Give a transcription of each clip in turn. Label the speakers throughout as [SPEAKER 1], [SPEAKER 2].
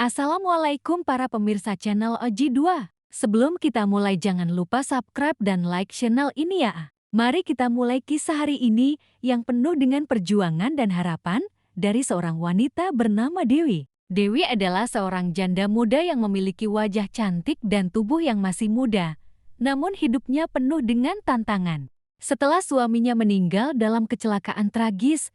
[SPEAKER 1] Assalamualaikum para pemirsa channel Oji2. Sebelum kita mulai jangan lupa subscribe dan like channel ini ya. Mari kita mulai kisah hari ini yang penuh dengan perjuangan dan harapan dari seorang wanita bernama Dewi. Dewi adalah seorang janda muda yang memiliki wajah cantik dan tubuh yang masih muda. Namun hidupnya penuh dengan tantangan. Setelah suaminya meninggal dalam kecelakaan tragis,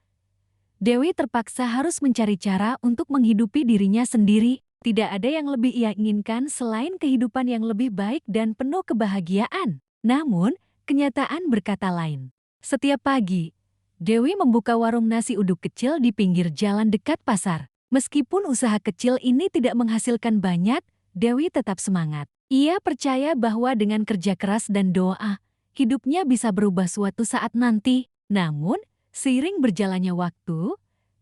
[SPEAKER 1] Dewi terpaksa harus mencari cara untuk menghidupi dirinya sendiri. Tidak ada yang lebih ia inginkan selain kehidupan yang lebih baik dan penuh kebahagiaan. Namun, kenyataan berkata lain. Setiap pagi, Dewi membuka warung nasi uduk kecil di pinggir jalan dekat pasar. Meskipun usaha kecil ini tidak menghasilkan banyak, Dewi tetap semangat. Ia percaya bahwa dengan kerja keras dan doa, hidupnya bisa berubah suatu saat nanti. Namun, seiring berjalannya waktu,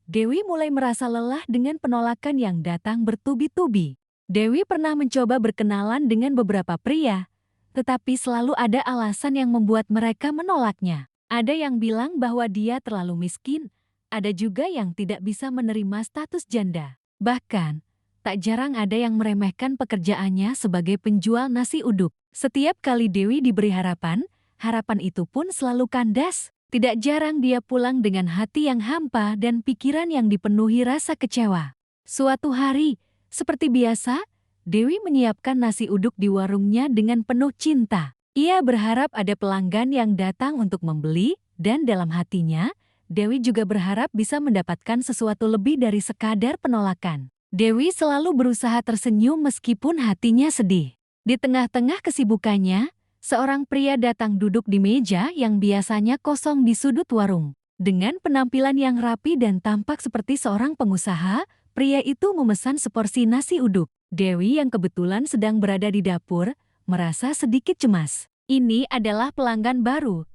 [SPEAKER 1] Dewi mulai merasa lelah dengan penolakan yang datang bertubi-tubi. Dewi pernah mencoba berkenalan dengan beberapa pria, tetapi selalu ada alasan yang membuat mereka menolaknya. Ada yang bilang bahwa dia terlalu miskin, ada juga yang tidak bisa menerima status janda. Bahkan, tak jarang ada yang meremehkan pekerjaannya sebagai penjual nasi uduk. Setiap kali Dewi diberi harapan, harapan itu pun selalu kandas. Tidak jarang dia pulang dengan hati yang hampa dan pikiran yang dipenuhi rasa kecewa. Suatu hari, seperti biasa, Dewi menyiapkan nasi uduk di warungnya dengan penuh cinta. Ia berharap ada pelanggan yang datang untuk membeli, dan dalam hatinya, Dewi juga berharap bisa mendapatkan sesuatu lebih dari sekadar penolakan. Dewi selalu berusaha tersenyum meskipun hatinya sedih. Di tengah-tengah kesibukannya, seorang pria datang duduk di meja yang biasanya kosong di sudut warung. Dengan penampilan yang rapi dan tampak seperti seorang pengusaha, pria itu memesan seporsi nasi uduk. Dewi yang kebetulan sedang berada di dapur, merasa sedikit cemas. Ini adalah pelanggan baru,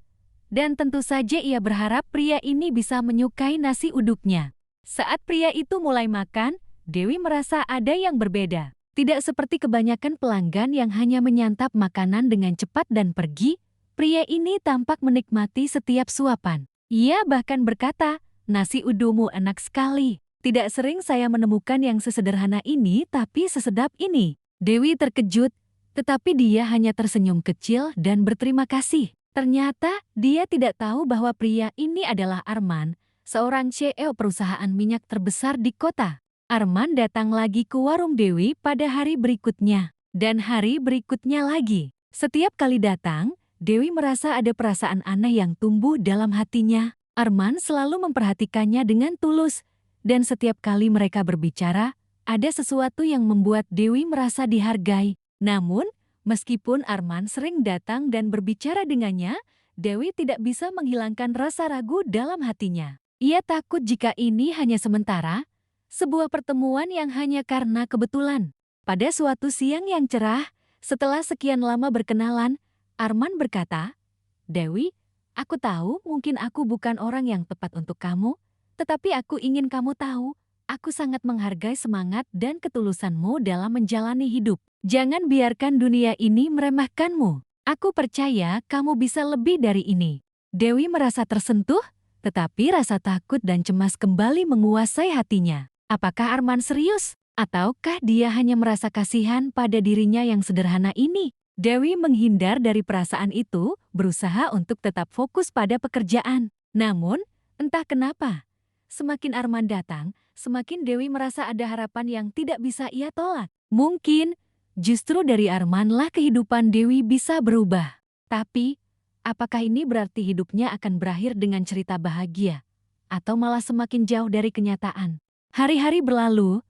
[SPEAKER 1] dan tentu saja ia berharap pria ini bisa menyukai nasi uduknya. Saat pria itu mulai makan, Dewi merasa ada yang berbeda. Tidak seperti kebanyakan pelanggan yang hanya menyantap makanan dengan cepat dan pergi, pria ini tampak menikmati setiap suapan. Ia bahkan berkata, "Nasi udukmu enak sekali. Tidak sering saya menemukan yang sesederhana ini tapi sesedap ini." Dewi terkejut, tetapi dia hanya tersenyum kecil dan berterima kasih. Ternyata dia tidak tahu bahwa pria ini adalah Arman, seorang CEO perusahaan minyak terbesar di kota. Arman datang lagi ke warung Dewi pada hari berikutnya, dan hari berikutnya lagi. Setiap kali datang, Dewi merasa ada perasaan aneh yang tumbuh dalam hatinya. Arman selalu memperhatikannya dengan tulus, dan setiap kali mereka berbicara, ada sesuatu yang membuat Dewi merasa dihargai. Namun, meskipun Arman sering datang dan berbicara dengannya, Dewi tidak bisa menghilangkan rasa ragu dalam hatinya. Ia takut jika ini hanya sementara, sebuah pertemuan yang hanya karena kebetulan. Pada suatu siang yang cerah, setelah sekian lama berkenalan, Arman berkata, "Dewi, aku tahu mungkin aku bukan orang yang tepat untuk kamu, tetapi aku ingin kamu tahu, aku sangat menghargai semangat dan ketulusanmu dalam menjalani hidup. Jangan biarkan dunia ini meremehkanmu. Aku percaya kamu bisa lebih dari ini." Dewi merasa tersentuh, tetapi rasa takut dan cemas kembali menguasai hatinya. Apakah Arman serius? Ataukah dia hanya merasa kasihan pada dirinya yang sederhana ini? Dewi menghindar dari perasaan itu, berusaha untuk tetap fokus pada pekerjaan. Namun, entah kenapa, semakin Arman datang, semakin Dewi merasa ada harapan yang tidak bisa ia tolak. Mungkin, justru dari Armanlah kehidupan Dewi bisa berubah. Tapi, apakah ini berarti hidupnya akan berakhir dengan cerita bahagia? Atau malah semakin jauh dari kenyataan? Hari-hari berlalu,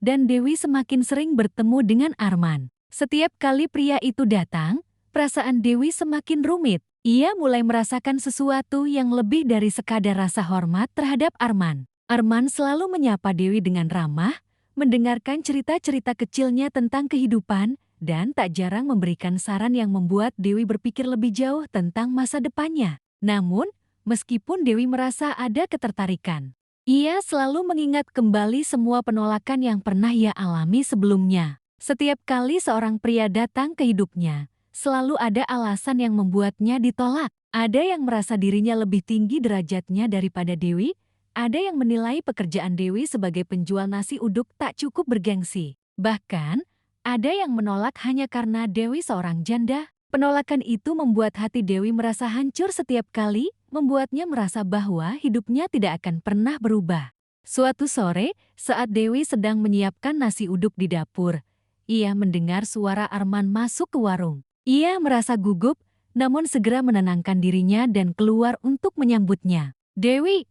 [SPEAKER 1] dan Dewi semakin sering bertemu dengan Arman. Setiap kali pria itu datang, perasaan Dewi semakin rumit. Ia mulai merasakan sesuatu yang lebih dari sekadar rasa hormat terhadap Arman. Arman selalu menyapa Dewi dengan ramah, mendengarkan cerita-cerita kecilnya tentang kehidupan, dan tak jarang memberikan saran yang membuat Dewi berpikir lebih jauh tentang masa depannya. Namun, meskipun Dewi merasa ada ketertarikan, ia selalu mengingat kembali semua penolakan yang pernah ia alami sebelumnya. Setiap kali seorang pria datang ke hidupnya, selalu ada alasan yang membuatnya ditolak. Ada yang merasa dirinya lebih tinggi derajatnya daripada Dewi, ada yang menilai pekerjaan Dewi sebagai penjual nasi uduk tak cukup bergengsi. Bahkan, ada yang menolak hanya karena Dewi seorang janda. Penolakan itu membuat hati Dewi merasa hancur setiap kali, membuatnya merasa bahwa hidupnya tidak akan pernah berubah. Suatu sore, saat Dewi sedang menyiapkan nasi uduk di dapur, ia mendengar suara Arman masuk ke warung. Ia merasa gugup, namun segera menenangkan dirinya dan keluar untuk menyambutnya. "Dewi,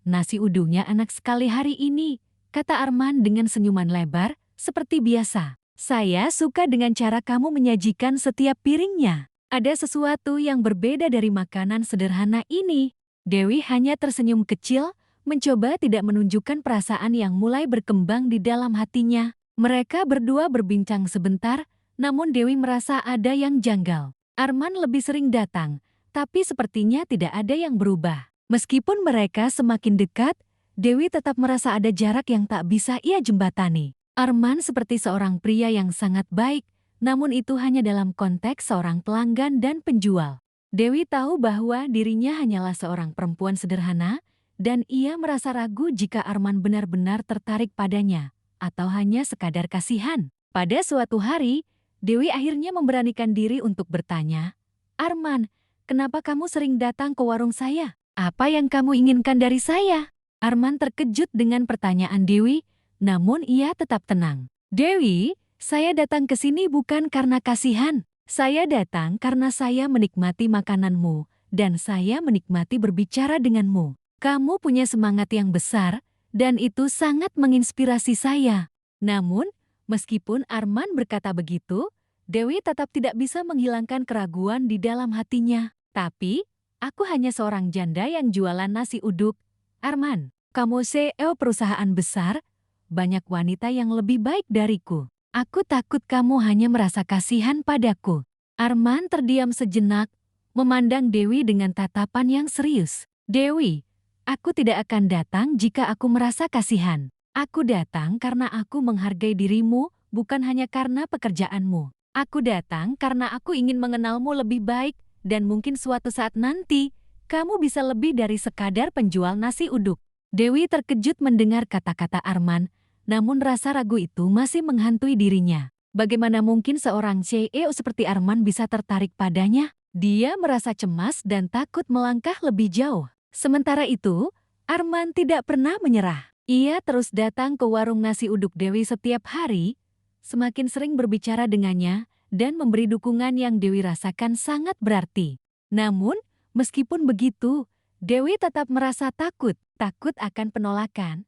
[SPEAKER 1] nasi uduknya enak sekali hari ini," kata Arman dengan senyuman lebar, seperti biasa. "Saya suka dengan cara kamu menyajikan setiap piringnya. Ada sesuatu yang berbeda dari makanan sederhana ini." Dewi hanya tersenyum kecil, mencoba tidak menunjukkan perasaan yang mulai berkembang di dalam hatinya. Mereka berdua berbincang sebentar, namun Dewi merasa ada yang janggal. Arman lebih sering datang, tapi sepertinya tidak ada yang berubah. Meskipun mereka semakin dekat, Dewi tetap merasa ada jarak yang tak bisa ia jembatani. Arman seperti seorang pria yang sangat baik, namun itu hanya dalam konteks seorang pelanggan dan penjual. Dewi tahu bahwa dirinya hanyalah seorang perempuan sederhana, dan ia merasa ragu jika Arman benar-benar tertarik padanya, atau hanya sekadar kasihan. Pada suatu hari, Dewi akhirnya memberanikan diri untuk bertanya, "Arman, kenapa kamu sering datang ke warung saya? Apa yang kamu inginkan dari saya?" Arman terkejut dengan pertanyaan Dewi, namun ia tetap tenang. "Dewi, saya datang ke sini bukan karena kasihan. Saya datang karena saya menikmati makananmu, dan saya menikmati berbicara denganmu. Kamu punya semangat yang besar, dan itu sangat menginspirasi saya." Namun, meskipun Arman berkata begitu, Dewi tetap tidak bisa menghilangkan keraguan di dalam hatinya. "Tapi, aku hanya seorang janda yang jualan nasi uduk. Arman, kamu CEO perusahaan besar, banyak wanita yang lebih baik dariku. Aku takut kamu hanya merasa kasihan padaku." Arman terdiam sejenak, memandang Dewi dengan tatapan yang serius. "Dewi, aku tidak akan datang jika aku merasa kasihan. Aku datang karena aku menghargai dirimu, bukan hanya karena pekerjaanmu. Aku datang karena aku ingin mengenalmu lebih baik, dan mungkin suatu saat nanti, kamu bisa lebih dari sekadar penjual nasi uduk." Dewi terkejut mendengar kata-kata Arman, namun rasa ragu itu masih menghantui dirinya. Bagaimana mungkin seorang CEO seperti Arman bisa tertarik padanya? Dia merasa cemas dan takut melangkah lebih jauh. Sementara itu, Arman tidak pernah menyerah. Ia terus datang ke warung nasi uduk Dewi setiap hari, semakin sering berbicara dengannya, dan memberi dukungan yang Dewi rasakan sangat berarti. Namun, meskipun begitu, Dewi tetap merasa takut akan penolakan,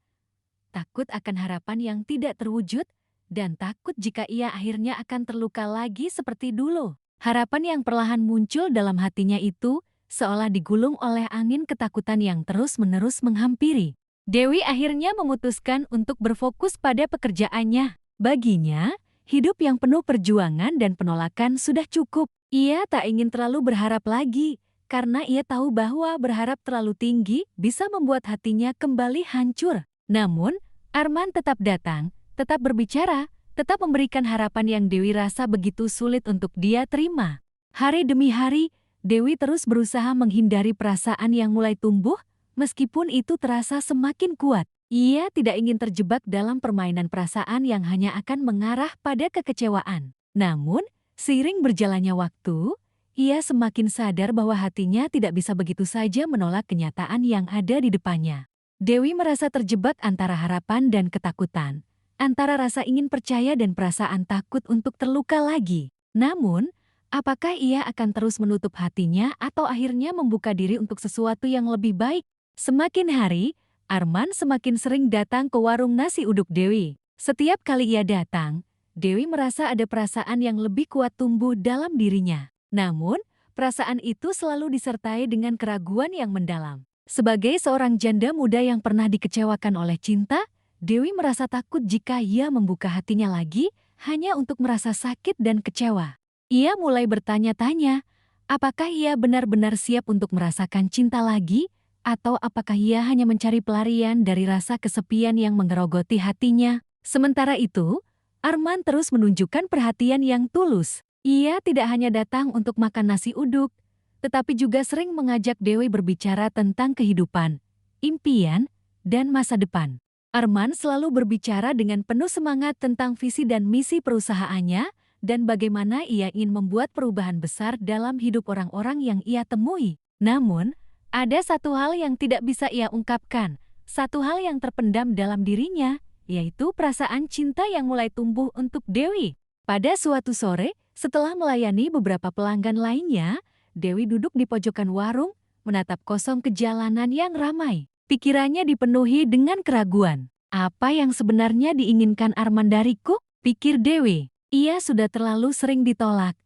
[SPEAKER 1] takut akan harapan yang tidak terwujud, dan takut jika ia akhirnya akan terluka lagi seperti dulu. Harapan yang perlahan muncul dalam hatinya itu seolah digulung oleh angin ketakutan yang terus-menerus menghampiri. Dewi akhirnya memutuskan untuk berfokus pada pekerjaannya. Baginya, hidup yang penuh perjuangan dan penolakan sudah cukup. Ia tak ingin terlalu berharap lagi, karena ia tahu bahwa berharap terlalu tinggi bisa membuat hatinya kembali hancur. Namun, Arman tetap datang, tetap berbicara, tetap memberikan harapan yang Dewi rasa begitu sulit untuk dia terima. Hari demi hari, Dewi terus berusaha menghindari perasaan yang mulai tumbuh, meskipun itu terasa semakin kuat. Ia tidak ingin terjebak dalam permainan perasaan yang hanya akan mengarah pada kekecewaan. Namun, seiring berjalannya waktu, ia semakin sadar bahwa hatinya tidak bisa begitu saja menolak kenyataan yang ada di depannya. Dewi merasa terjebak antara harapan dan ketakutan, antara rasa ingin percaya dan perasaan takut untuk terluka lagi. Namun, apakah ia akan terus menutup hatinya atau akhirnya membuka diri untuk sesuatu yang lebih baik? Semakin hari, Arman semakin sering datang ke warung nasi uduk Dewi. Setiap kali ia datang, Dewi merasa ada perasaan yang lebih kuat tumbuh dalam dirinya. Namun, perasaan itu selalu disertai dengan keraguan yang mendalam. Sebagai seorang janda muda yang pernah dikecewakan oleh cinta, Dewi merasa takut jika ia membuka hatinya lagi hanya untuk merasa sakit dan kecewa. Ia mulai bertanya-tanya, apakah ia benar-benar siap untuk merasakan cinta lagi, atau apakah ia hanya mencari pelarian dari rasa kesepian yang mengerogoti hatinya. Sementara itu, Arman terus menunjukkan perhatian yang tulus. Ia tidak hanya datang untuk makan nasi uduk, tetapi juga sering mengajak Dewi berbicara tentang kehidupan, impian, dan masa depan. Arman selalu berbicara dengan penuh semangat tentang visi dan misi perusahaannya dan bagaimana ia ingin membuat perubahan besar dalam hidup orang-orang yang ia temui. Namun, ada satu hal yang tidak bisa ia ungkapkan, satu hal yang terpendam dalam dirinya, yaitu perasaan cinta yang mulai tumbuh untuk Dewi. Pada suatu sore, setelah melayani beberapa pelanggan lainnya, Dewi duduk di pojokan warung, menatap kosong ke jalanan yang ramai. Pikirannya dipenuhi dengan keraguan. Apa yang sebenarnya diinginkan Arman dariku? Pikir Dewi. Ia sudah terlalu sering ditolak,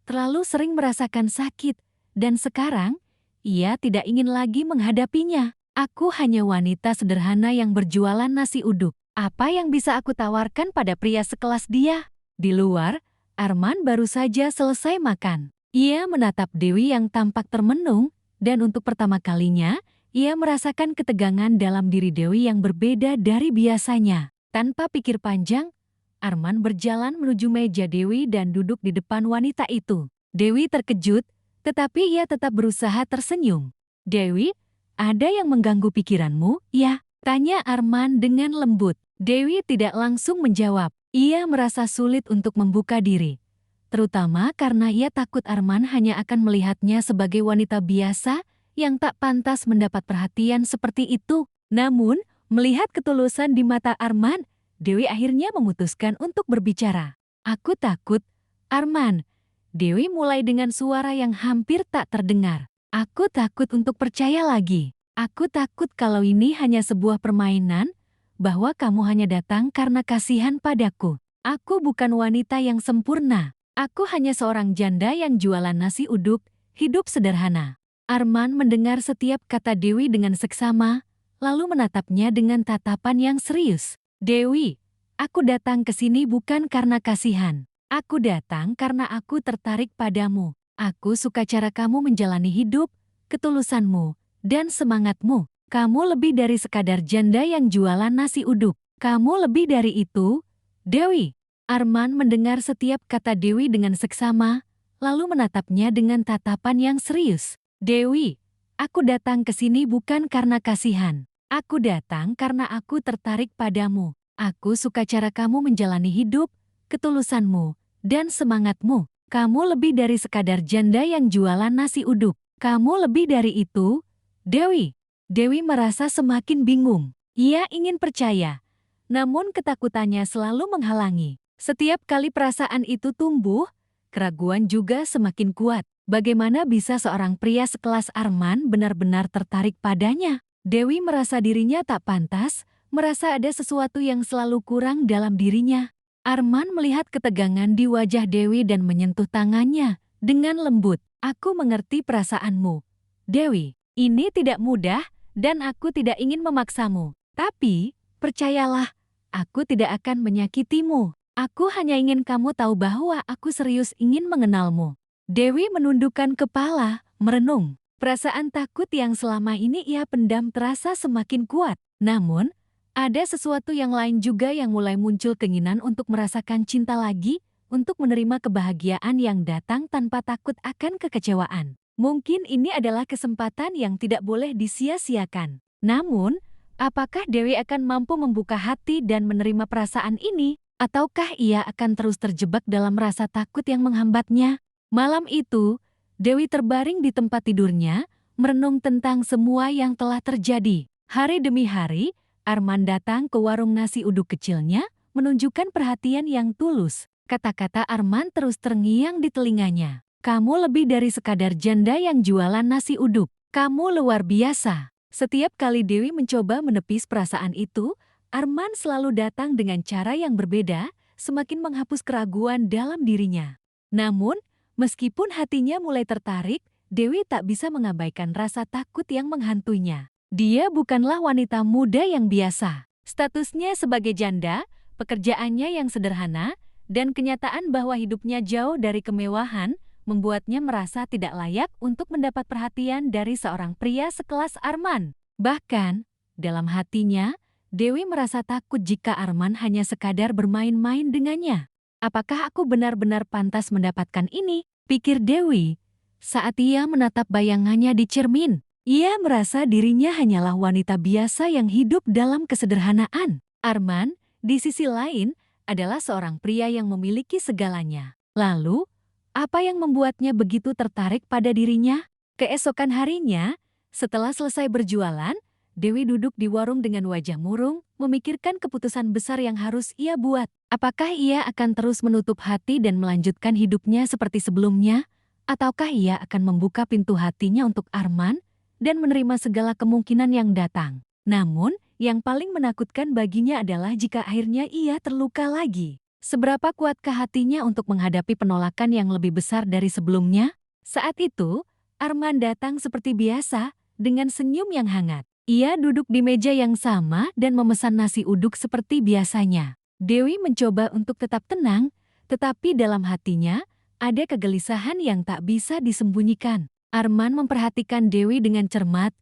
[SPEAKER 1] terlalu sering merasakan sakit, dan sekarang ia tidak ingin lagi menghadapinya. Aku hanya wanita sederhana yang berjualan nasi uduk. Apa yang bisa aku tawarkan pada pria sekelas dia? Di luar, Arman baru saja selesai makan. Ia menatap Dewi yang tampak termenung, dan untuk pertama kalinya, ia merasakan ketegangan dalam diri Dewi yang berbeda dari biasanya. Tanpa pikir panjang, Arman berjalan menuju meja Dewi dan duduk di depan wanita itu. Dewi terkejut, tetapi ia tetap berusaha tersenyum. Dewi, ada yang mengganggu pikiranmu, ya? Tanya Arman dengan lembut. Dewi tidak langsung menjawab. Ia merasa sulit untuk membuka diri, terutama karena ia takut Arman hanya akan melihatnya sebagai wanita biasa yang tak pantas mendapat perhatian seperti itu. Namun, melihat ketulusan di mata Arman, Dewi akhirnya memutuskan untuk berbicara. Aku takut, Arman. Dewi mulai dengan suara yang hampir tak terdengar. Aku takut untuk percaya lagi. Aku takut kalau ini hanya sebuah permainan, bahwa kamu hanya datang karena kasihan padaku. Aku bukan wanita yang sempurna. Aku hanya seorang janda yang jualan nasi uduk, hidup sederhana. Arman mendengar setiap kata Dewi dengan seksama, lalu menatapnya dengan tatapan yang serius. Dewi, aku datang ke sini bukan karena kasihan. Aku datang karena aku tertarik padamu. Aku suka cara kamu menjalani hidup, ketulusanmu, dan semangatmu. Kamu lebih dari sekadar janda yang jualan nasi uduk. Kamu lebih dari itu, Dewi. Arman mendengar setiap kata Dewi dengan seksama, lalu menatapnya dengan tatapan yang serius. Dewi, aku datang ke sini bukan karena kasihan. Aku datang karena aku tertarik padamu. Aku suka cara kamu menjalani hidup, ketulusanmu, dan semangatmu. Kamu lebih dari sekadar janda yang jualan nasi uduk. Kamu lebih dari itu, Dewi. Dewi merasa semakin bingung. Ia ingin percaya, namun ketakutannya selalu menghalangi. Setiap kali perasaan itu tumbuh, keraguan juga semakin kuat. Bagaimana bisa seorang pria sekelas Arman benar-benar tertarik padanya? Dewi merasa dirinya tak pantas, merasa ada sesuatu yang selalu kurang dalam dirinya. Arman melihat ketegangan di wajah Dewi dan menyentuh tangannya dengan lembut. Aku mengerti perasaanmu, Dewi. Ini tidak mudah dan aku tidak ingin memaksamu. Tapi, percayalah, aku tidak akan menyakitimu. Aku hanya ingin kamu tahu bahwa aku serius ingin mengenalmu. Dewi menundukkan kepala, merenung. Perasaan takut yang selama ini ia pendam terasa semakin kuat. Namun, ada sesuatu yang lain juga yang mulai muncul keinginan untuk merasakan cinta lagi, untuk menerima kebahagiaan yang datang tanpa takut akan kekecewaan. Mungkin ini adalah kesempatan yang tidak boleh disia-siakan. Namun, apakah Dewi akan mampu membuka hati dan menerima perasaan ini? Ataukah ia akan terus terjebak dalam rasa takut yang menghambatnya? Malam itu, Dewi terbaring di tempat tidurnya, merenung tentang semua yang telah terjadi. Hari demi hari, Arman datang ke warung nasi uduk kecilnya, menunjukkan perhatian yang tulus. Kata-kata Arman terus terngiang di telinganya. Kamu lebih dari sekadar janda yang jualan nasi uduk. Kamu luar biasa. Setiap kali Dewi mencoba menepis perasaan itu, Arman selalu datang dengan cara yang berbeda, semakin menghapus keraguan dalam dirinya. Namun, meskipun hatinya mulai tertarik, Dewi tak bisa mengabaikan rasa takut yang menghantuinya. Dia bukanlah wanita muda yang biasa. Statusnya sebagai janda, pekerjaannya yang sederhana, dan kenyataan bahwa hidupnya jauh dari kemewahan, membuatnya merasa tidak layak untuk mendapat perhatian dari seorang pria sekelas Arman. Bahkan, dalam hatinya, Dewi merasa takut jika Arman hanya sekadar bermain-main dengannya. Apakah aku benar-benar pantas mendapatkan ini? Pikir Dewi, saat ia menatap bayangannya di cermin. Ia merasa dirinya hanyalah wanita biasa yang hidup dalam kesederhanaan. Arman, di sisi lain, adalah seorang pria yang memiliki segalanya. Lalu, apa yang membuatnya begitu tertarik pada dirinya? Keesokan harinya, setelah selesai berjualan, Dewi duduk di warung dengan wajah murung, memikirkan keputusan besar yang harus ia buat. Apakah ia akan terus menutup hati dan melanjutkan hidupnya seperti sebelumnya? Ataukah ia akan membuka pintu hatinya untuk Arman dan menerima segala kemungkinan yang datang? Namun, yang paling menakutkan baginya adalah jika akhirnya ia terluka lagi. Seberapa kuatkah hatinya untuk menghadapi penolakan yang lebih besar dari sebelumnya? Saat itu, Arman datang seperti biasa, dengan senyum yang hangat. Ia duduk di meja yang sama dan memesan nasi uduk seperti biasanya. Dewi mencoba untuk tetap tenang, tetapi dalam hatinya, ada kegelisahan yang tak bisa disembunyikan. Arman memperhatikan Dewi dengan cermat,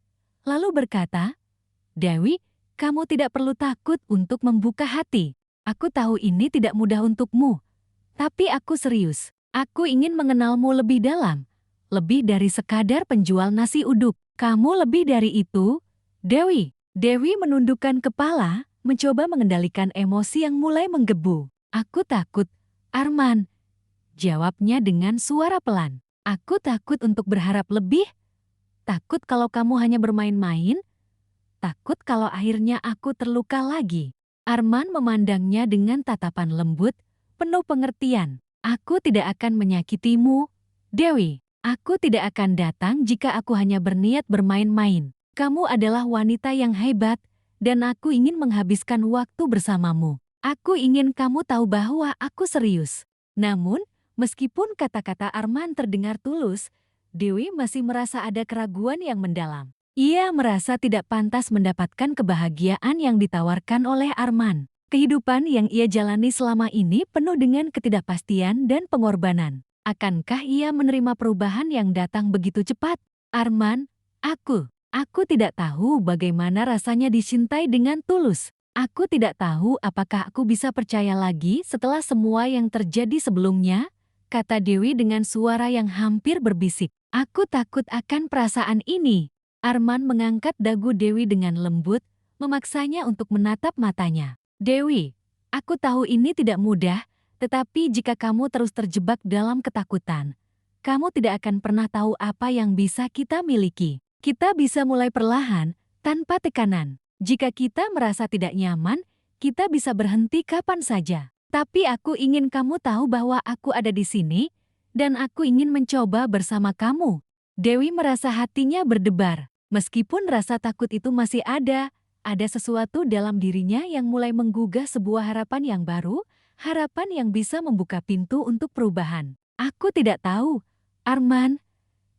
[SPEAKER 1] lalu berkata, "Dewi, kamu tidak perlu takut untuk membuka hati. Aku tahu ini tidak mudah untukmu. Tapi aku serius. Aku ingin mengenalmu lebih dalam. Lebih dari sekadar penjual nasi uduk. Kamu lebih dari itu, Dewi." Dewi menundukkan kepala, mencoba mengendalikan emosi yang mulai menggebu. "Aku takut, Arman," jawabnya dengan suara pelan. "Aku takut untuk berharap lebih. Takut kalau kamu hanya bermain-main. Takut kalau akhirnya aku terluka lagi." Arman memandangnya dengan tatapan lembut, penuh pengertian. "Aku tidak akan menyakitimu, Dewi. Aku tidak akan datang jika aku hanya berniat bermain-main. Kamu adalah wanita yang hebat, dan aku ingin menghabiskan waktu bersamamu. Aku ingin kamu tahu bahwa aku serius." Namun, meskipun kata-kata Arman terdengar tulus, Dewi masih merasa ada keraguan yang mendalam. Ia merasa tidak pantas mendapatkan kebahagiaan yang ditawarkan oleh Arman. Kehidupan yang ia jalani selama ini penuh dengan ketidakpastian dan pengorbanan. Akankah ia menerima perubahan yang datang begitu cepat? "Arman, aku tidak tahu bagaimana rasanya dicintai dengan tulus. Aku tidak tahu apakah aku bisa percaya lagi setelah semua yang terjadi sebelumnya," kata Dewi dengan suara yang hampir berbisik. "Aku takut akan perasaan ini." Arman mengangkat dagu Dewi dengan lembut, memaksanya untuk menatap matanya. "Dewi, aku tahu ini tidak mudah, tetapi jika kamu terus terjebak dalam ketakutan, kamu tidak akan pernah tahu apa yang bisa kita miliki. Kita bisa mulai perlahan, tanpa tekanan. Jika kita merasa tidak nyaman, kita bisa berhenti kapan saja. Tapi aku ingin kamu tahu bahwa aku ada di sini, dan aku ingin mencoba bersama kamu." Dewi merasa hatinya berdebar. Meskipun rasa takut itu masih ada sesuatu dalam dirinya yang mulai menggugah sebuah harapan yang baru, harapan yang bisa membuka pintu untuk perubahan. "Aku tidak tahu, Arman,"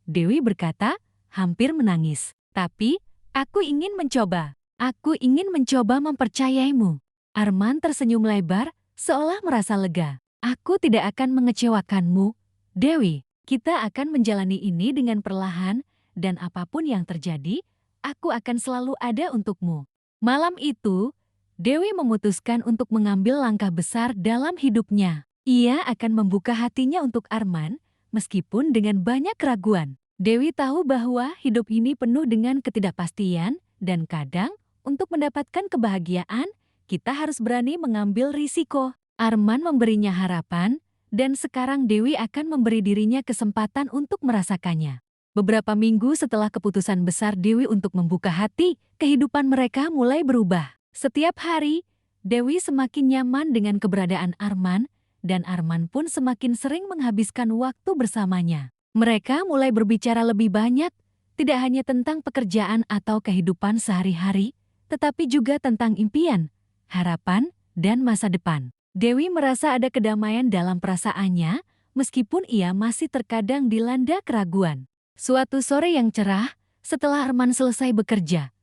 [SPEAKER 1] Dewi berkata, hampir menangis. "Tapi, aku ingin mencoba. Aku ingin mencoba mempercayaimu." Arman tersenyum lebar, seolah merasa lega. "Aku tidak akan mengecewakanmu, Dewi. Kita akan menjalani ini dengan perlahan, dan apapun yang terjadi, aku akan selalu ada untukmu." Malam itu, Dewi memutuskan untuk mengambil langkah besar dalam hidupnya. Ia akan membuka hatinya untuk Arman, meskipun dengan banyak keraguan. Dewi tahu bahwa hidup ini penuh dengan ketidakpastian, dan kadang, untuk mendapatkan kebahagiaan, kita harus berani mengambil risiko. Arman memberinya harapan, dan sekarang Dewi akan memberi dirinya kesempatan untuk merasakannya. Beberapa minggu setelah keputusan besar Dewi untuk membuka hati, kehidupan mereka mulai berubah. Setiap hari, Dewi semakin nyaman dengan keberadaan Arman, dan Arman pun semakin sering menghabiskan waktu bersamanya. Mereka mulai berbicara lebih banyak, tidak hanya tentang pekerjaan atau kehidupan sehari-hari, tetapi juga tentang impian, harapan, dan masa depan. Dewi merasa ada kedamaian dalam perasaannya, meskipun ia masih terkadang dilanda keraguan. Suatu sore yang cerah, setelah Arman selesai bekerja,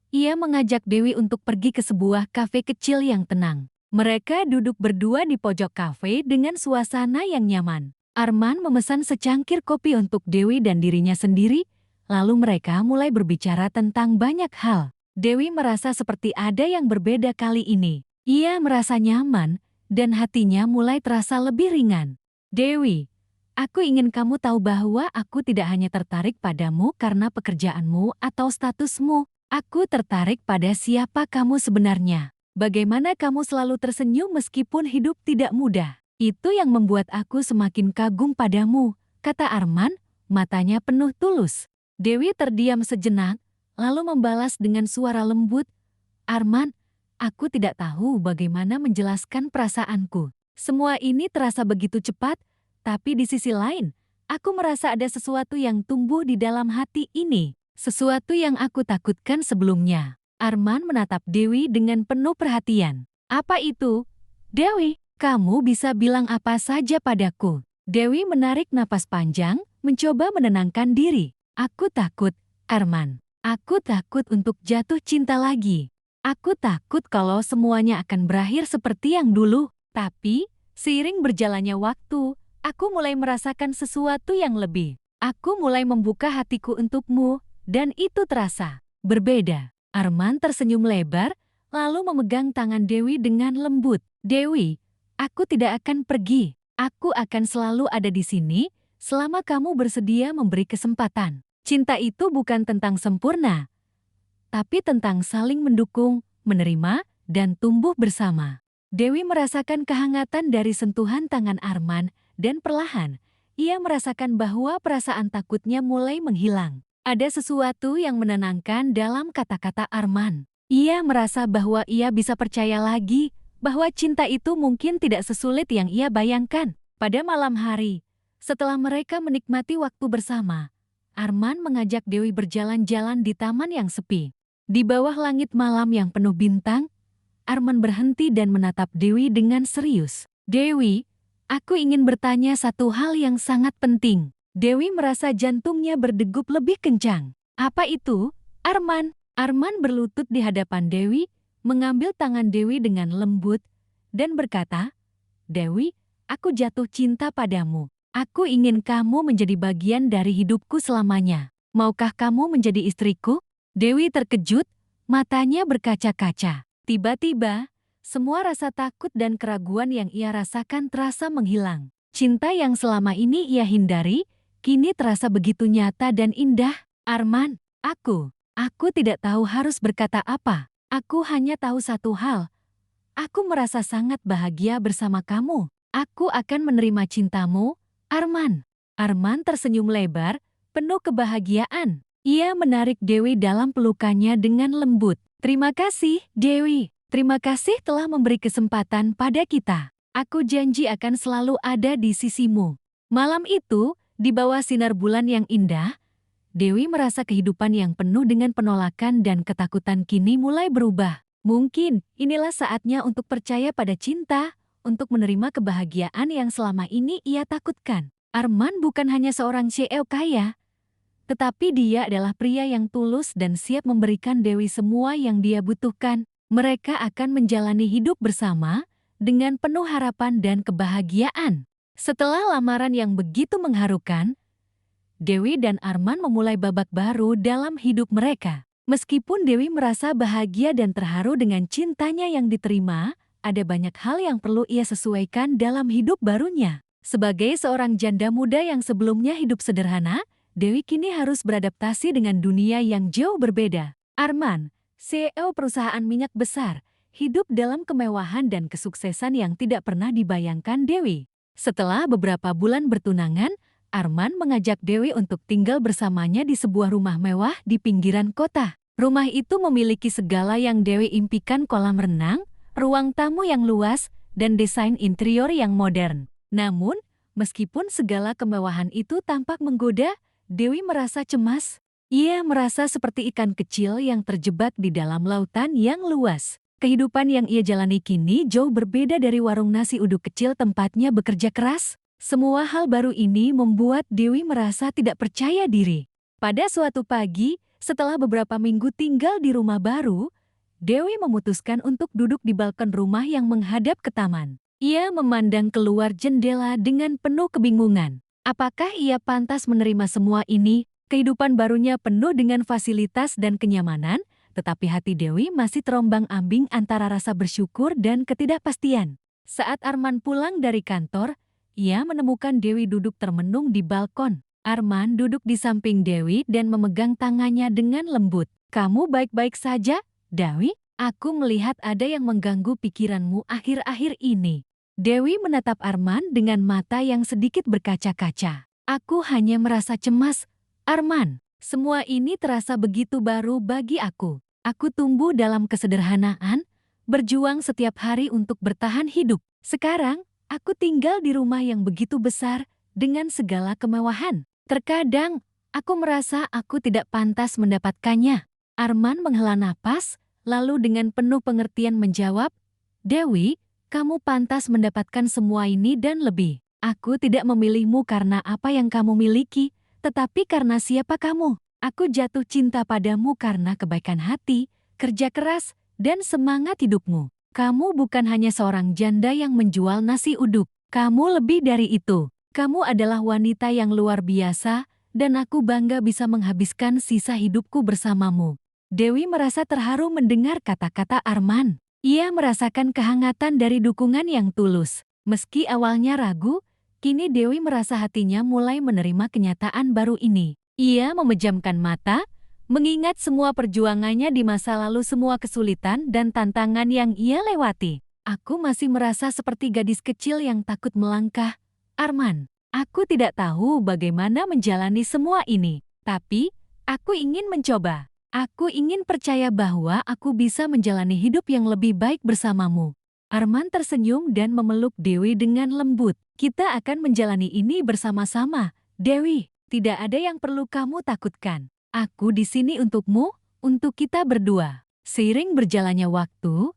[SPEAKER 1] ia mengajak Dewi untuk pergi ke sebuah kafe kecil yang tenang. Mereka duduk berdua di pojok kafe dengan suasana yang nyaman. Arman memesan secangkir kopi untuk Dewi dan dirinya sendiri, lalu mereka mulai berbicara tentang banyak hal. Dewi merasa seperti ada yang berbeda kali ini. Ia merasa nyaman, dan hatinya mulai terasa lebih ringan. "Dewi, Aku ingin kamu tahu bahwa aku tidak hanya tertarik padamu karena pekerjaanmu atau statusmu. Aku tertarik pada siapa kamu sebenarnya. Bagaimana kamu selalu tersenyum meskipun hidup tidak mudah. Itu yang membuat aku semakin kagum padamu, kata Arman, matanya penuh tulus. Dewi terdiam sejenak, lalu membalas dengan suara lembut, Arman, aku tidak tahu bagaimana menjelaskan perasaanku. Semua ini terasa begitu cepat, tapi di sisi lain, aku merasa ada sesuatu yang tumbuh di dalam hati ini. Sesuatu yang aku takutkan sebelumnya. Arman menatap Dewi dengan penuh perhatian. Apa itu? Dewi, kamu bisa bilang apa saja padaku. Dewi menarik napas panjang, mencoba menenangkan diri. Aku takut, Arman. Aku takut untuk jatuh cinta lagi. Aku takut kalau semuanya akan berakhir seperti yang dulu. Tapi, seiring berjalannya waktu, aku mulai merasakan sesuatu yang lebih. Aku mulai membuka hatiku untukmu, dan itu terasa berbeda. Arman tersenyum lebar, lalu memegang tangan Dewi dengan lembut. Dewi, aku tidak akan pergi. Aku akan selalu ada di sini, selama kamu bersedia memberi kesempatan. Cinta itu bukan tentang sempurna, tapi tentang saling mendukung, menerima, dan tumbuh bersama. Dewi merasakan kehangatan dari sentuhan tangan Arman, dan perlahan, ia merasakan bahwa perasaan takutnya mulai menghilang. Ada sesuatu yang menenangkan dalam kata-kata Arman. Ia merasa bahwa ia bisa percaya lagi, bahwa cinta itu mungkin tidak sesulit yang ia bayangkan. Pada malam hari, setelah mereka menikmati waktu bersama, Arman mengajak Dewi berjalan-jalan di taman yang sepi. Di bawah langit malam yang penuh bintang, Arman berhenti dan menatap Dewi dengan serius. Dewi, aku ingin bertanya satu hal yang sangat penting. Dewi merasa jantungnya berdegup lebih kencang. Apa itu, Arman? Arman berlutut di hadapan Dewi, mengambil tangan Dewi dengan lembut, dan berkata, Dewi, aku jatuh cinta padamu. Aku ingin kamu menjadi bagian dari hidupku selamanya. Maukah kamu menjadi istriku? Dewi terkejut, matanya berkaca-kaca. Tiba-tiba, semua rasa takut dan keraguan yang ia rasakan terasa menghilang. Cinta yang selama ini ia hindari, kini terasa begitu nyata dan indah. Arman, aku tidak tahu harus berkata apa. Aku hanya tahu satu hal. Aku merasa sangat bahagia bersama kamu. Aku akan menerima cintamu, Arman. Arman tersenyum lebar, penuh kebahagiaan. Ia menarik Dewi dalam pelukannya dengan lembut. Terima kasih, Dewi. Terima kasih telah memberi kesempatan pada kita. Aku janji akan selalu ada di sisimu. Malam itu, di bawah sinar bulan yang indah, Dewi merasa kehidupan yang penuh dengan penolakan dan ketakutan kini mulai berubah. Mungkin inilah saatnya untuk percaya pada cinta, untuk menerima kebahagiaan yang selama ini ia takutkan. Arman bukan hanya seorang CEO kaya, tetapi dia adalah pria yang tulus dan siap memberikan Dewi semua yang dia butuhkan. Mereka akan menjalani hidup bersama dengan penuh harapan dan kebahagiaan. Setelah lamaran yang begitu mengharukan, Dewi dan Arman memulai babak baru dalam hidup mereka. Meskipun Dewi merasa bahagia dan terharu dengan cintanya yang diterima, ada banyak hal yang perlu ia sesuaikan dalam hidup barunya. Sebagai seorang janda muda yang sebelumnya hidup sederhana, Dewi kini harus beradaptasi dengan dunia yang jauh berbeda. Arman, CEO perusahaan minyak besar, hidup dalam kemewahan dan kesuksesan yang tidak pernah dibayangkan Dewi. Setelah beberapa bulan bertunangan, Arman mengajak Dewi untuk tinggal bersamanya di sebuah rumah mewah di pinggiran kota. Rumah itu memiliki segala yang Dewi impikan: kolam renang, ruang tamu yang luas, dan desain interior yang modern. Namun, meskipun segala kemewahan itu tampak menggoda, Dewi merasa cemas. Ia merasa seperti ikan kecil yang terjebak di dalam lautan yang luas. Kehidupan yang ia jalani kini jauh berbeda dari warung nasi uduk kecil tempatnya bekerja keras. Semua hal baru ini membuat Dewi merasa tidak percaya diri. Pada suatu pagi, setelah beberapa minggu tinggal di rumah baru, Dewi memutuskan untuk duduk di balkon rumah yang menghadap ke taman. Ia memandang keluar jendela dengan penuh kebingungan. Apakah ia pantas menerima semua ini? Kehidupan barunya penuh dengan fasilitas dan kenyamanan, tetapi hati Dewi masih terombang-ambing antara rasa bersyukur dan ketidakpastian. Saat Arman pulang dari kantor, ia menemukan Dewi duduk termenung di balkon. Arman duduk di samping Dewi dan memegang tangannya dengan lembut. "Kamu baik-baik saja, Dewi? Aku melihat ada yang mengganggu pikiranmu akhir-akhir ini." Dewi menatap Arman dengan mata yang sedikit berkaca-kaca. "Aku hanya merasa cemas, Arman. Semua ini terasa begitu baru bagi aku. Aku tumbuh dalam kesederhanaan, berjuang setiap hari untuk bertahan hidup. Sekarang, aku tinggal di rumah yang begitu besar dengan segala kemewahan. Terkadang, aku merasa aku tidak pantas mendapatkannya." Arman menghela napas, lalu dengan penuh pengertian menjawab, "Dewi, kamu pantas mendapatkan semua ini dan lebih. Aku tidak memilihmu karena apa yang kamu miliki, tetapi karena siapa kamu. Aku jatuh cinta padamu karena kebaikan hati, kerja keras, dan semangat hidupmu. Kamu bukan hanya seorang janda yang menjual nasi uduk. Kamu lebih dari itu. Kamu adalah wanita yang luar biasa, dan aku bangga bisa menghabiskan sisa hidupku bersamamu." Dewi merasa terharu mendengar kata-kata Arman. Ia merasakan kehangatan dari dukungan yang tulus. Meski awalnya ragu, kini Dewi merasa hatinya mulai menerima kenyataan baru ini. Ia memejamkan mata, mengingat semua perjuangannya di masa lalu, semua kesulitan dan tantangan yang ia lewati. "Aku masih merasa seperti gadis kecil yang takut melangkah, Arman. Aku tidak tahu bagaimana menjalani semua ini, tapi aku ingin mencoba. Aku ingin percaya bahwa aku bisa menjalani hidup yang lebih baik bersamamu." Arman tersenyum dan memeluk Dewi dengan lembut. "Kita akan menjalani ini bersama-sama, Dewi. Tidak ada yang perlu kamu takutkan. Aku di sini untukmu, untuk kita berdua." Seiring berjalannya waktu,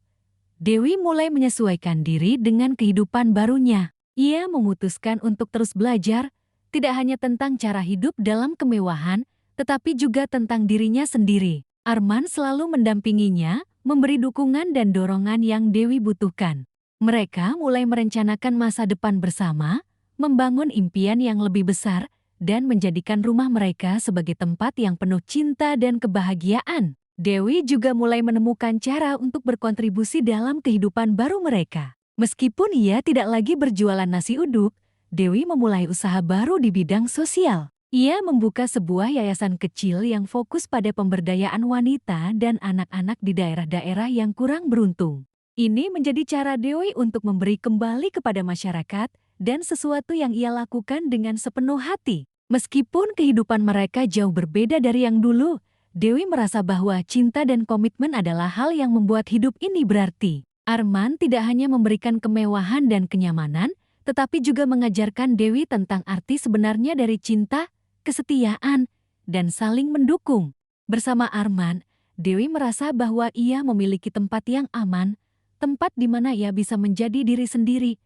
[SPEAKER 1] Dewi mulai menyesuaikan diri dengan kehidupan barunya. Ia memutuskan untuk terus belajar, tidak hanya tentang cara hidup dalam kemewahan, tetapi juga tentang dirinya sendiri. Arman selalu mendampinginya, memberi dukungan dan dorongan yang Dewi butuhkan. Mereka mulai merencanakan masa depan bersama, membangun impian yang lebih besar, dan menjadikan rumah mereka sebagai tempat yang penuh cinta dan kebahagiaan. Dewi juga mulai menemukan cara untuk berkontribusi dalam kehidupan baru mereka. Meskipun ia tidak lagi berjualan nasi uduk, Dewi memulai usaha baru di bidang sosial. Ia membuka sebuah yayasan kecil yang fokus pada pemberdayaan wanita dan anak-anak di daerah-daerah yang kurang beruntung. Ini menjadi cara Dewi untuk memberi kembali kepada masyarakat dan sesuatu yang ia lakukan dengan sepenuh hati. Meskipun kehidupan mereka jauh berbeda dari yang dulu, Dewi merasa bahwa cinta dan komitmen adalah hal yang membuat hidup ini berarti. Arman tidak hanya memberikan kemewahan dan kenyamanan, tetapi juga mengajarkan Dewi tentang arti sebenarnya dari cinta, kesetiaan, dan saling mendukung. Bersama Arman, Dewi merasa bahwa ia memiliki tempat yang aman, tempat di mana ia bisa menjadi diri sendiri,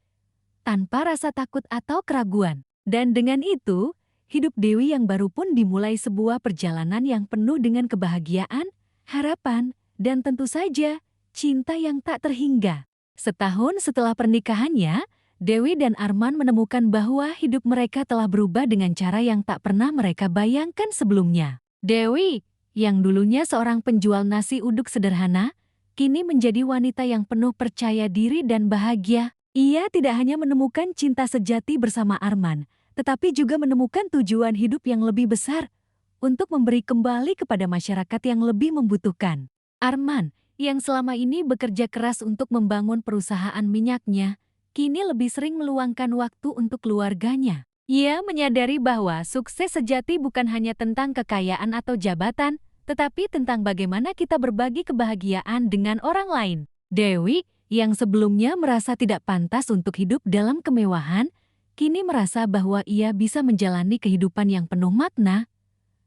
[SPEAKER 1] tanpa rasa takut atau keraguan. Dan dengan itu, hidup Dewi yang baru pun dimulai sebuah perjalanan yang penuh dengan kebahagiaan, harapan, dan tentu saja, cinta yang tak terhingga. Setahun setelah pernikahannya, Dewi dan Arman menemukan bahwa hidup mereka telah berubah dengan cara yang tak pernah mereka bayangkan sebelumnya. Dewi, yang dulunya seorang penjual nasi uduk sederhana, kini menjadi wanita yang penuh percaya diri dan bahagia. Ia tidak hanya menemukan cinta sejati bersama Arman, tetapi juga menemukan tujuan hidup yang lebih besar untuk memberi kembali kepada masyarakat yang lebih membutuhkan. Arman, yang selama ini bekerja keras untuk membangun perusahaan minyaknya, kini lebih sering meluangkan waktu untuk keluarganya. Ia menyadari bahwa sukses sejati bukan hanya tentang kekayaan atau jabatan, tetapi tentang bagaimana kita berbagi kebahagiaan dengan orang lain. Dewi, yang sebelumnya merasa tidak pantas untuk hidup dalam kemewahan, kini merasa bahwa ia bisa menjalani kehidupan yang penuh makna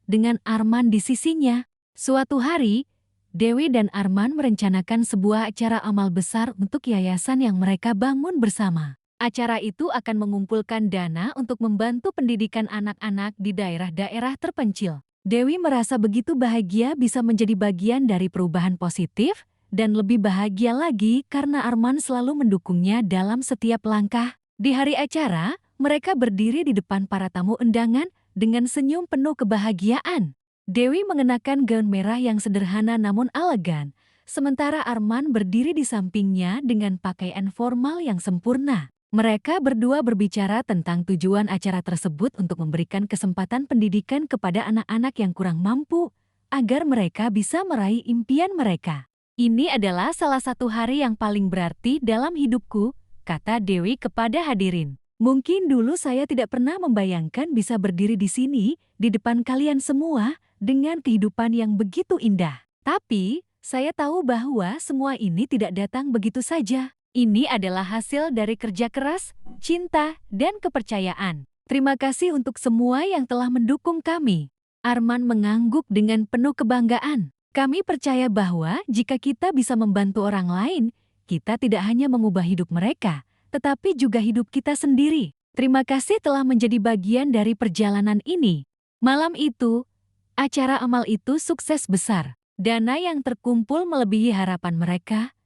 [SPEAKER 1] dengan Arman di sisinya. Suatu hari, Dewi dan Arman merencanakan sebuah acara amal besar untuk yayasan yang mereka bangun bersama. Acara itu akan mengumpulkan dana untuk membantu pendidikan anak-anak di daerah-daerah terpencil. Dewi merasa begitu bahagia bisa menjadi bagian dari perubahan positif, dan lebih bahagia lagi karena Arman selalu mendukungnya dalam setiap langkah. Di hari acara, mereka berdiri di depan para tamu undangan dengan senyum penuh kebahagiaan. Dewi mengenakan gaun merah yang sederhana namun elegan, sementara Arman berdiri di sampingnya dengan pakaian formal yang sempurna. Mereka berdua berbicara tentang tujuan acara tersebut untuk memberikan kesempatan pendidikan kepada anak-anak yang kurang mampu, agar mereka bisa meraih impian mereka. Ini adalah salah satu hari yang paling berarti dalam hidupku, kata Dewi kepada hadirin. Mungkin dulu saya tidak pernah membayangkan bisa berdiri di sini, di depan kalian semua, dengan kehidupan yang begitu indah. Tapi, saya tahu bahwa semua ini tidak datang begitu saja. Ini adalah hasil dari kerja keras, cinta, dan kepercayaan. Terima kasih untuk semua yang telah mendukung kami. Arman mengangguk dengan penuh kebanggaan. Kami percaya bahwa jika kita bisa membantu orang lain, kita tidak hanya mengubah hidup mereka, tetapi juga hidup kita sendiri. Terima kasih telah menjadi bagian dari perjalanan ini. Malam itu, acara amal itu sukses besar. Dana yang terkumpul melebihi harapan mereka,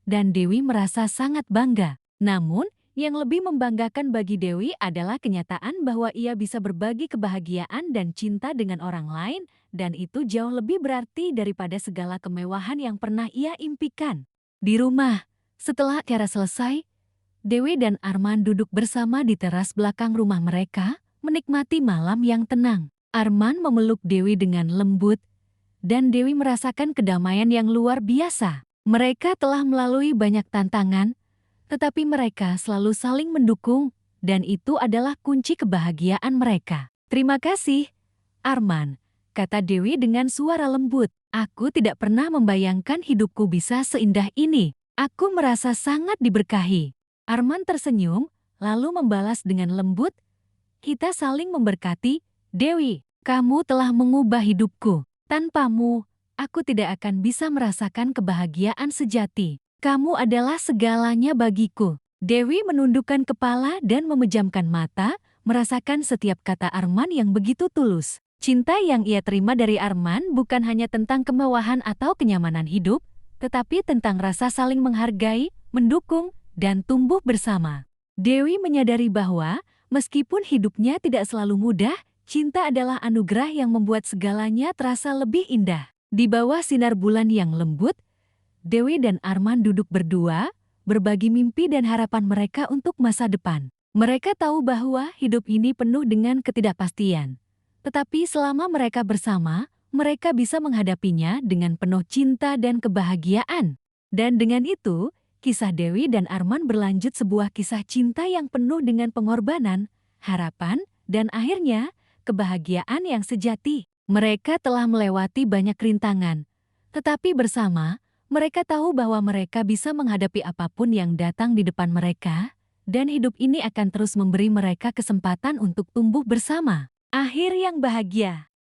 [SPEAKER 1] dan Dewi merasa sangat bangga. Namun, yang lebih membanggakan bagi Dewi adalah kenyataan bahwa ia bisa berbagi kebahagiaan dan cinta dengan orang lain, dan itu jauh lebih berarti daripada segala kemewahan yang pernah ia impikan. Di rumah, setelah acara selesai, Dewi dan Arman duduk bersama di teras belakang rumah mereka, menikmati malam yang tenang. Arman memeluk Dewi dengan lembut, dan Dewi merasakan kedamaian yang luar biasa. Mereka telah melalui banyak tantangan, tetapi mereka selalu saling mendukung, dan itu adalah kunci kebahagiaan mereka. Terima kasih, Arman, kata Dewi dengan suara lembut. Aku tidak pernah membayangkan hidupku bisa seindah ini. Aku merasa sangat diberkahi. Arman tersenyum, lalu membalas dengan lembut, kita saling memberkati. Dewi, kamu telah mengubah hidupku. Tanpamu, aku tidak akan bisa merasakan kebahagiaan sejati. Kamu adalah segalanya bagiku. Dewi menundukkan kepala dan memejamkan mata, merasakan setiap kata Arman yang begitu tulus. Cinta yang ia terima dari Arman bukan hanya tentang kemewahan atau kenyamanan hidup, tetapi tentang rasa saling menghargai, mendukung, dan tumbuh bersama. Dewi menyadari bahwa, meskipun hidupnya tidak selalu mudah, cinta adalah anugerah yang membuat segalanya terasa lebih indah. Di bawah sinar bulan yang lembut, Dewi dan Arman duduk berdua, berbagi mimpi dan harapan mereka untuk masa depan. Mereka tahu bahwa hidup ini penuh dengan ketidakpastian. Tetapi selama mereka bersama, mereka bisa menghadapinya dengan penuh cinta dan kebahagiaan. Dan dengan itu, kisah Dewi dan Arman berlanjut sebuah kisah cinta yang penuh dengan pengorbanan, harapan, dan akhirnya, kebahagiaan yang sejati. Mereka telah melewati banyak rintangan, tetapi bersama, mereka tahu bahwa mereka bisa menghadapi apapun yang datang di depan mereka, dan hidup ini akan terus memberi mereka kesempatan untuk tumbuh bersama. Akhir yang bahagia.